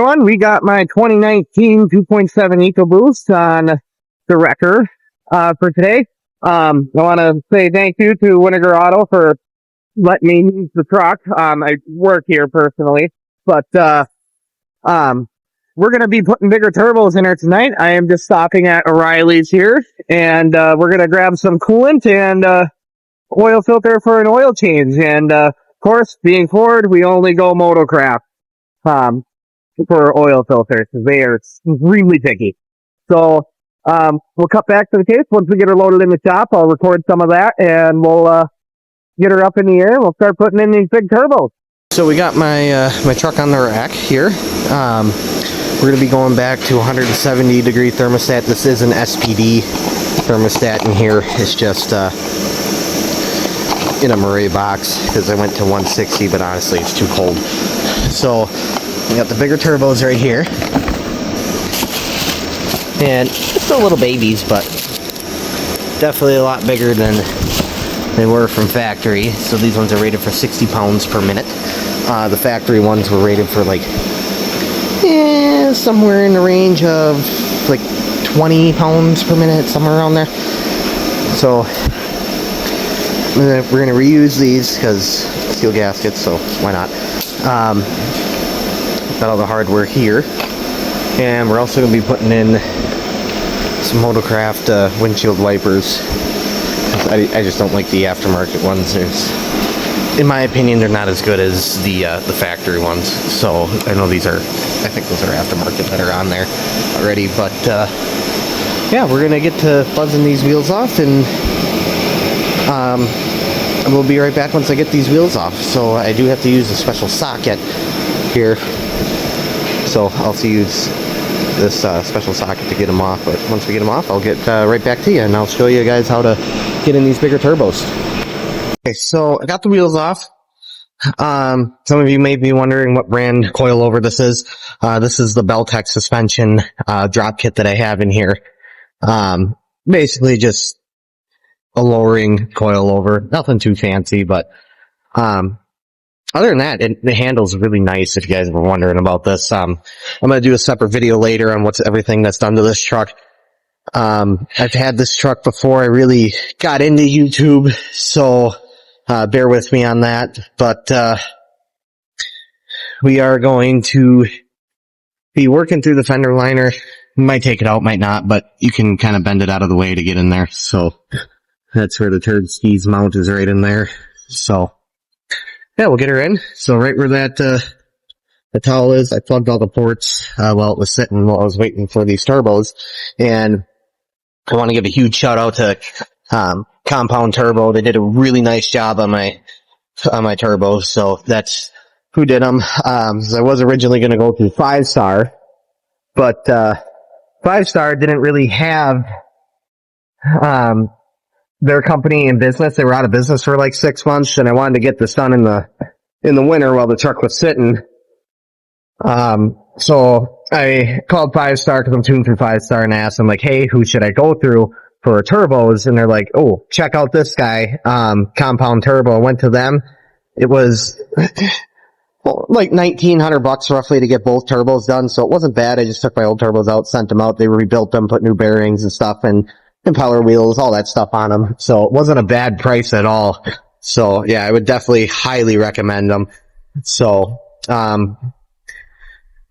everyone. We got my 2019 2.7 EcoBoost on the wrecker for today. I want to say thank you to Winnegar Auto for letting me use the truck. I work here personally, but we're going to be putting bigger turbos in here tonight. I am just stopping at O'Reilly's here, and we're going to grab some coolant and oil filter for an oil change. And of course, being Ford, we only go Motocraft for oil filters. They are extremely picky. So we'll cut back to the case. Once we get her loaded in the shop, I'll record some of that, and we'll get her up in the air, and we'll start putting in these big turbos. So we got my my truck on the rack here. We're going to be going back to 170 degree thermostat. This is an SPD thermostat in here. It's just in a Murray box because I went to 160, but honestly it's too cold. So we got the bigger turbos right here. And still little babies, but definitely a lot bigger than they were from factory. So these ones are rated for 60 pounds per minute. The factory ones were rated for like somewhere in the range of like 20 pounds per minute, somewhere around there. So we're going to reuse these because steel gaskets, so why not. Got all the hardware here, and we're also going to be putting in some Motocraft windshield wipers. I just don't like the aftermarket ones. In my opinion, they're not as good as the factory ones. So I know these are, I think those are aftermarket that are on there already. But yeah, we're gonna get to buzzing these wheels off, and we'll be right back once I get these wheels off. So I do have to use a special socket here. So I'll use this special socket to get them off. But once we get them off, I'll get right back to you, and I'll show you guys how to get in these bigger turbos. Okay, so I got the wheels off. Some of you may be wondering what brand coilover this is. This is the Beltec suspension drop kit that I have in here. Basically just a lowering coilover. Nothing too fancy, but other than that, the handle's really nice if you guys were wondering about this. I'm going to do a separate video later on what's everything that's done to this truck. I've had this truck before I really got into YouTube, so bear with me on that. But we are going to be working through the fender liner. Might take it out, might not, but you can kind of bend it out of the way to get in there. So that's where the turd skis mount is, right in there. So yeah, we'll get her in. So right where that the towel is, I plugged all the ports while it was sitting, while I was waiting for these turbos. And I want to give a huge shout out to Compound Turbo. They did a really nice job on my turbos. So that's who did them. I was originally going to go through 5-star, but 5-star didn't really have their company in business. They were out of business for like 6 months, and I wanted to get this done in the winter while the truck was sitting. So I called 5-star because I'm tuned through 5-star, and I asked them like, hey, who should I go through for turbos? And they're like, oh, check out this guy, Compound Turbo. I went to them. It was like $1,900 roughly to get both turbos done. So it wasn't bad. I just took my old turbos out, sent them out. They rebuilt them, put new bearings and stuff, and impeller wheels, all that stuff on them. So it wasn't a bad price at all. So yeah, I would definitely highly recommend them. So,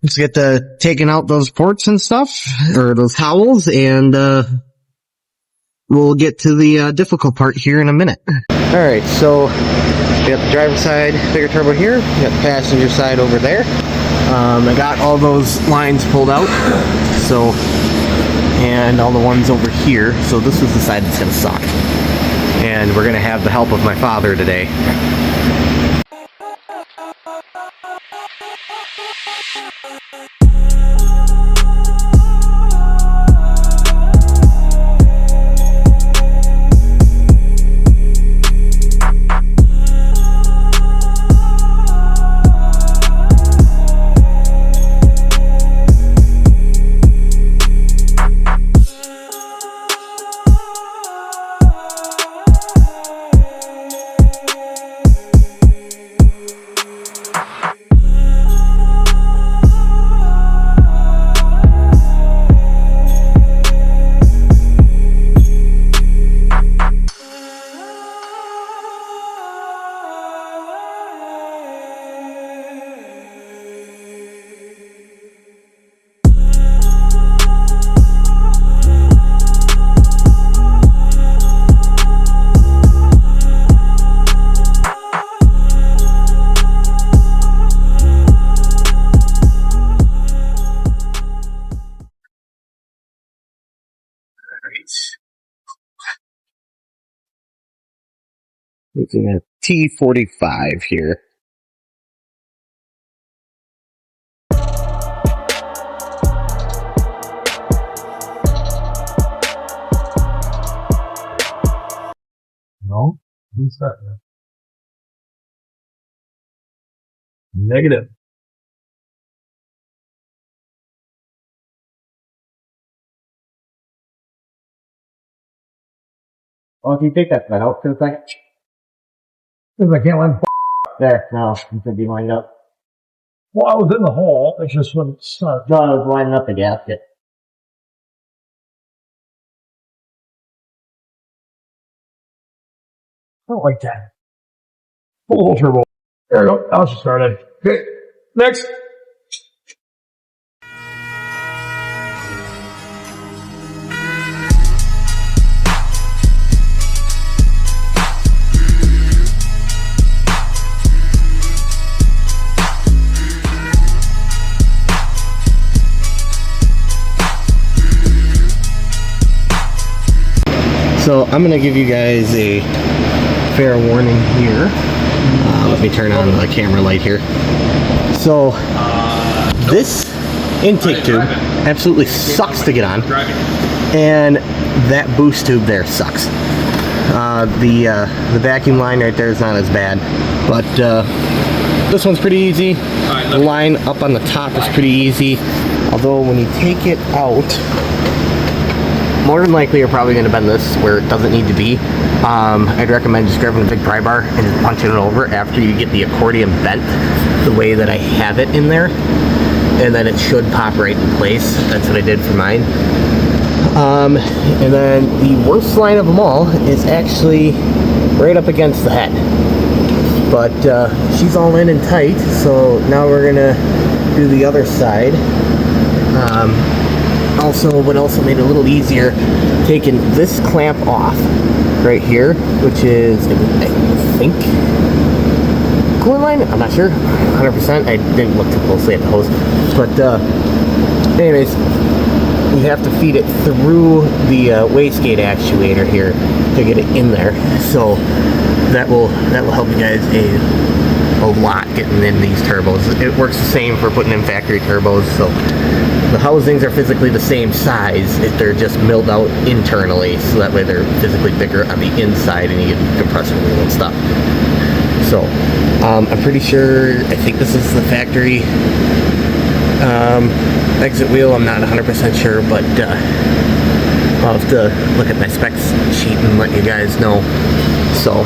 let's get taking out those ports and stuff, or those towels, and we'll get to the difficult part here in a minute. Alright, so we got the driver's side bigger turbo here, we got the passenger side over there. I got all those lines pulled out, so, and all the ones over here. So this is the side that's going to suck, and we're going to have the help of my father today. Using a T45 here. No, who's that? Negative. Well, if you take that out for a second. Because I can't line. There, no, you could be lined up. Well, I was in the hole. It just wouldn't start. John was lining up the gasket. I don't like that. Full turbo. There we go. Now she started. Okay. Next. So I'm going to give you guys a fair warning here. Let me turn on the camera light here. So this intake tube absolutely sucks to get on, and that boost tube there sucks. The vacuum line right there is not as bad, but this one's pretty easy. The line up on the top is pretty easy, although when you take it out, more than likely you're probably going to bend this where it doesn't need to be. I'd recommend just grabbing a big pry bar and just punching it over after you get the accordion bent the way that I have it in there, and then it should pop right in place. That's what I did for mine. And then the worst line of them all is actually right up against the head, but she's all in and tight, so now we're gonna do the other side. Also, what also made it a little easier, taking this clamp off right here, which is, I think, coolant line? I'm not sure, 100%. I didn't look too closely at the hose. But anyways, you have to feed it through the wastegate actuator here to get it in there. So that will help you guys a lot getting in these turbos. It works the same for putting in factory turbos, so the housings are physically the same size, they're just milled out internally, so that way they're physically bigger on the inside and you get compressor wheel and stuff. So I'm pretty sure, I think this is the factory exit wheel. I'm not 100% sure, but I'll have to look at my specs sheet and let you guys know. So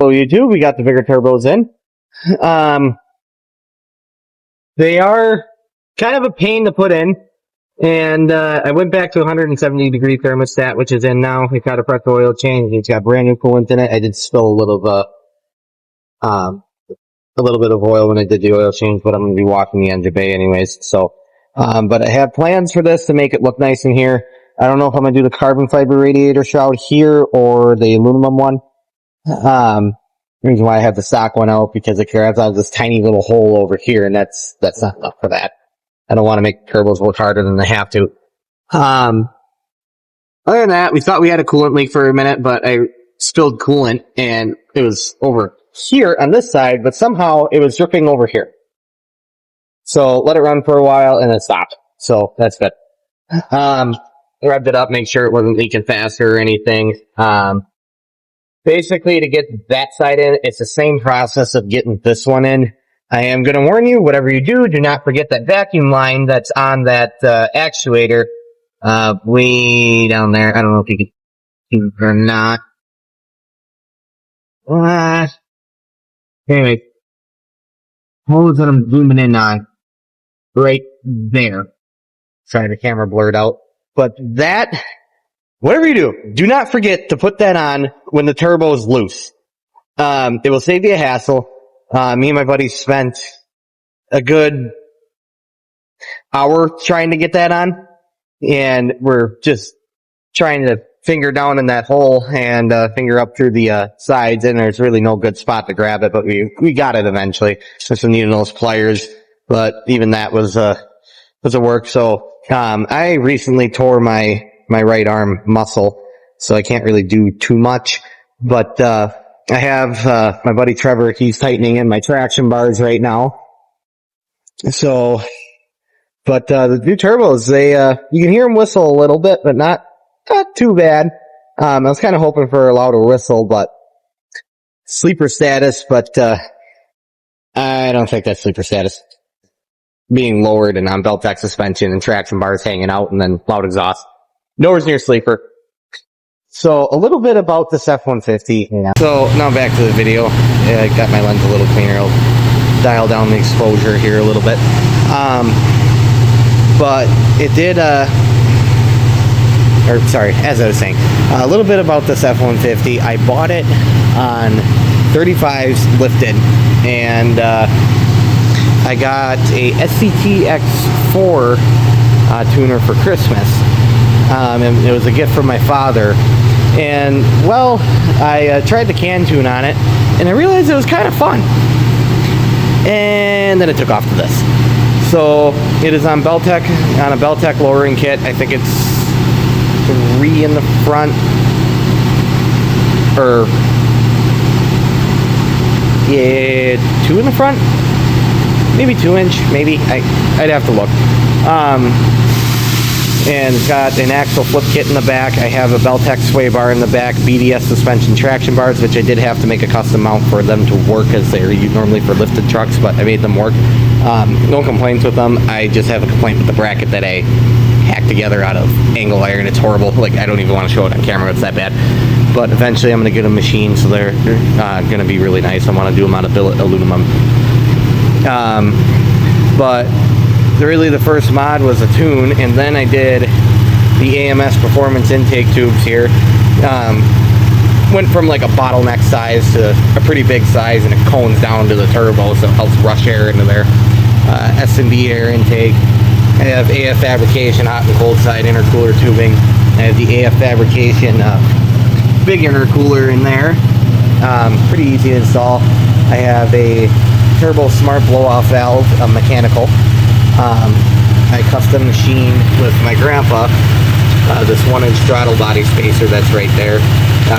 So YouTube, we got the bigger turbos in. They are kind of a pain to put in. And I went back to 170 degree thermostat, which is in now. It got a pressure oil change. It's got brand new coolant in it. I did spill a little bit of oil when I did the oil change, but I'm going to be washing the engine bay anyways. So, but I have plans for this to make it look nice in here. I don't know if I'm going to do the carbon fiber radiator shroud here or the aluminum one. The reason why I have the stock one out, because it grabs out of this tiny little hole over here, and that's not enough for that. I don't want to make turbos work harder than they have to. Other than that, we thought we had a coolant leak for a minute, but I spilled coolant, and it was over here on this side, but somehow it was dripping over here. So let it run for a while, and it stopped. So that's good. Revved it up, make sure it wasn't leaking faster or anything. Basically, to get that side in, it's the same process of getting this one in. I am going to warn you, whatever you do not forget that vacuum line that's on that actuator way down there. I don't know if you can see it or not. Anyway, hose that I'm zooming in on, right there. Sorry, the camera blurred out. But that, whatever you do not forget to put that on when the turbo is loose. It will save you a hassle. Me and my buddy spent a good hour trying to get that on, and we're just trying to finger down in that hole and finger up through the sides, and there's really no good spot to grab it, but we got it eventually. Just needed those pliers, but even that was a work. So I recently tore my right arm muscle, so I can't really do too much, but I have my buddy Trevor. He's tightening in my traction bars right now. So, but the new turbos, you can hear them whistle a little bit, but not too bad. I was kind of hoping for a louder whistle, but sleeper status. But I don't think that's sleeper status. Being lowered and on belt deck suspension and traction bars hanging out, and then loud exhaust. Nowhere's near sleeper. So, a little bit about this F-150. Yeah. So, now back to the video. I got my lens a little cleaner. I'll dial down the exposure here a little bit. But it did, as I was saying, a little bit about this F-150. I bought it on 35s lifted, and I got a SCT X4 tuner for Christmas. And it was a gift from my father. And, well, I tried the can tune on it, and I realized it was kind of fun. And then it took off to this. So, it is on Beltec, on a Beltec lowering kit. I think it's 3 in the front. Or, yeah, 2 in the front? Maybe 2-inch, maybe. I'd have to look. And it's got an axle flip kit in the back. I have a Beltec sway bar in the back, BDS suspension traction bars, which I did have to make a custom mount for them to work, as they're normally for lifted trucks, but I made them work. No complaints with them. I just have a complaint with the bracket that I hacked together out of angle iron. It's horrible. Like, I don't even want to show it on camera. It's that bad. But eventually I'm going to get a machine, so they're going to be really nice. I want to do them out of billet aluminum. But really the first mod was a tune, and then I did the AMS performance intake tubes here. Went from like a bottleneck size to a pretty big size, and it cones down to the turbo, so it helps rush air into their S&B air intake. I have AF fabrication hot and cold side intercooler tubing. I have the AF fabrication big intercooler in there. Pretty easy to install. I have a turbo smart blow-off valve, mechanical. I custom machined with my grandpa this 1-inch throttle body spacer that's right there.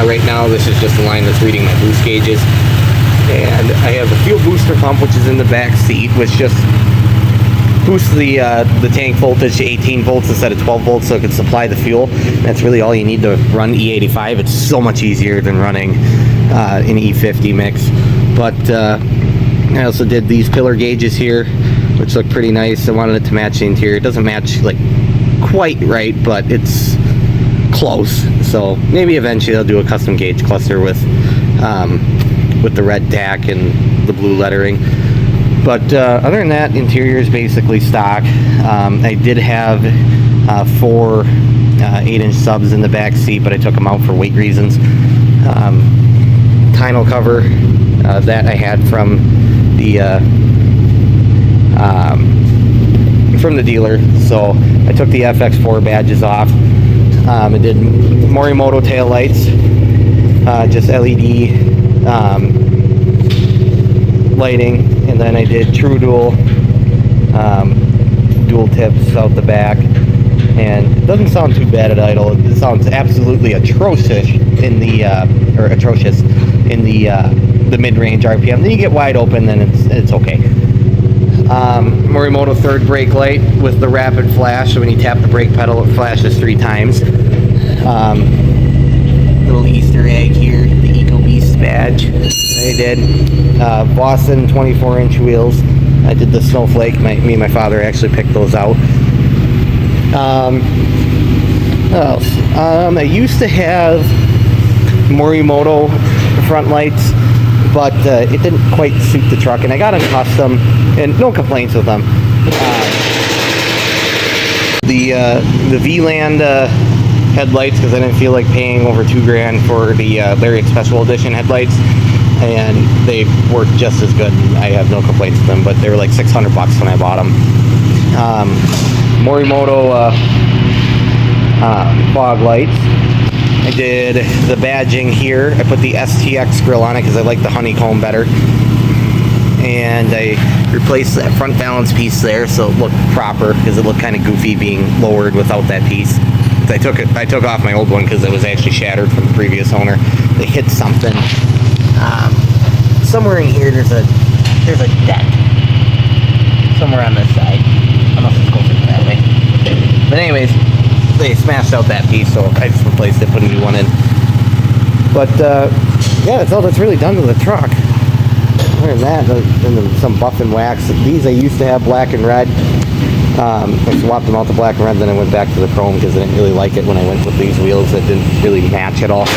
Right now this is just a line that's reading my boost gauges. And I have a fuel booster pump, which is in the back seat, which just boosts the tank voltage to 18 volts instead of 12 volts, so it can supply the fuel. That's really all you need to run E85. It's so much easier than running an E50 mix. But I also did these pillar gauges here, which look pretty nice. I wanted it to match the interior. It doesn't match like quite right, but it's close. So maybe eventually I'll do a custom gauge cluster with with the red tack and the blue lettering. But other than that, interior is basically stock. I did have 4 8-inch subs in the back seat, but I took them out for weight reasons. Tonneau cover that I had from the dealer, so I took the FX4 badges off. I did Morimoto tail lights, just LED lighting, and then I did True Dual dual tips out the back, and it doesn't sound too bad at idle. It sounds absolutely atrocious in the mid-range RPM. Then you get wide open, then it's okay. Morimoto third brake light with the rapid flash, so when you tap the brake pedal it flashes 3 times. Little Easter egg here, the ecoboost badge I did. Boston 24-inch wheels. I did the snowflake. Me and my father actually picked those out. What else? I used to have Morimoto front lights, but it didn't quite suit the truck, and I got them custom, and no complaints with them. The V-Land headlights, because I didn't feel like paying over $2,000 for the Lariat Special Edition headlights, and they work just as good. I have no complaints with them, but they were like $600 when I bought them. Morimoto fog lights. I did the badging here. I put the STX grill on it because I like the honeycomb better. And I replaced that front balance piece there so it looked proper, because it looked kind of goofy being lowered without that piece. I took off my old one because it was actually shattered from the previous owner. They hit something. Somewhere in here there's a dent. Somewhere on this side. Unless it's closer to that way. But anyways, they smashed out that piece, so I just replaced it, put a new one in. But yeah, that's all that's really done to the truck. Other than that, and then some buff and wax. These I used to have black and red. I swapped them out to black and red, then I went back to the chrome because I didn't really like it when I went with these wheels. It didn't really match at all.